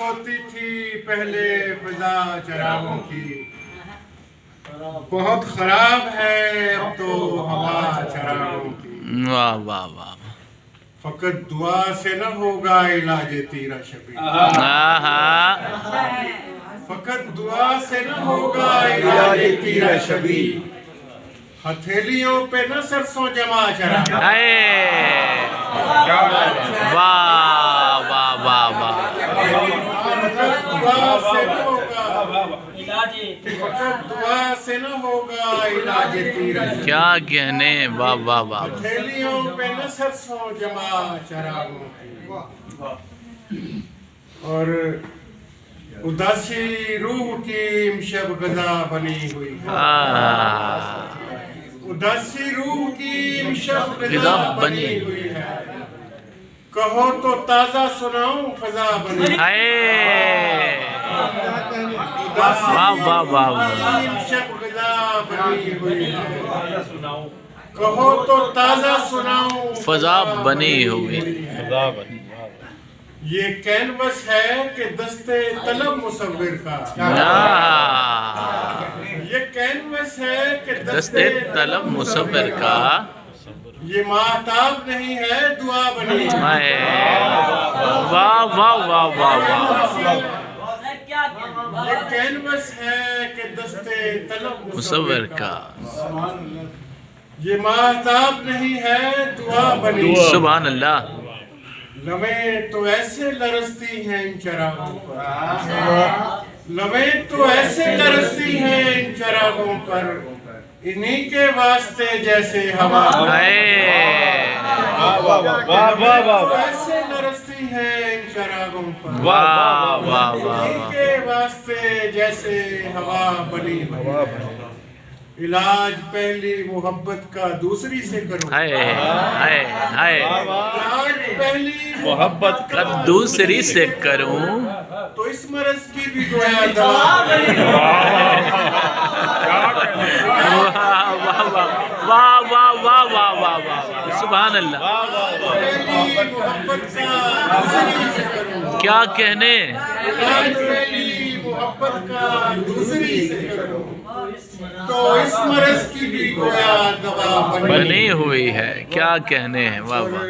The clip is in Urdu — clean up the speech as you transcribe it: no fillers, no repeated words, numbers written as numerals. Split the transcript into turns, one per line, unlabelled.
ہوتی تھی پہلے فضا چراغوں کی، بہت خراب ہے اب تو ہوا چراغوں کی۔
واہ واہ واہ،
فقط دعا سے نہ ہوگا علاج تیرا شبی، فقط دعا سے نہ ہوگا علاج تیرا شبی، ہتھیلیوں پہ نہ سرسوں جمع چراغ،
واہ واہ واہ واہ،
فقط دعا سے نہ ہوگا، فقط دعا سے نہ ہوگا علاج تیرا شبی،
کیا کہنے، واہ واہ واہ،
ہتھیلیوں پہ نہ سرسوں جمع چراغوں کی۔ اور اداسی روح کی امشب غذا بنی ہوئی ہے، اداسی روح کی امشب غذا بنی ہوئی ہے، کہو تو تازہ سناؤں فضا بنی، اداسی
واہ واہ واہ
روح
واہ،
کی امشب غذا بنی ہوئی ہے، کہو تو تازہ سناؤں
فضا بنی ہوئی،
یہ کینوس ہے کہ دستے طلب مصور کا، یہ کینوس ہے کہ
دستے طلب مصور کا،
یہ ماہتاب نہیں ہے دعا بنی،
واہ واہ واہ واہ واہ،
یہ کینوس ہے کہ دستے طلب
مصور کا،
یہ ماہتاب نہیں ہے دعا بنی،
سبحان اللہ،
لبیں تو ایسے لرزتی ہیں ان چراغوں پر، لبیں تو ایسے لرزتی ہیں ان چراغوں پر، انہی کے واسطے جیسے ہوا، ایسے لرزتی ہیں ان چراغوں پر،
واہ واہ واہ
انہی
واہ،
کے واسطے جیسے ہوا بنی ہوئی ہے۔ علاج پہلی محبت کا دوسری سے کرو،
ہائے ہائے ہائے،
علاج پہلی
محبت کا دوسری سے کروں،
تو اس مرض کی بھی گویا دوا بنی،
واہ واہ واہ واہ واہ واہ، سبحان اللہ،
پہلی محبت کا دوسری سے کرو،
کیا کہنے،
علاج پہلی محبت کا دوسری سے کرو، تو اس مرض کی بھی گویا دوا بنی
بنی ہوئی ہے، کیا کہنے ہیں، واہ واہ،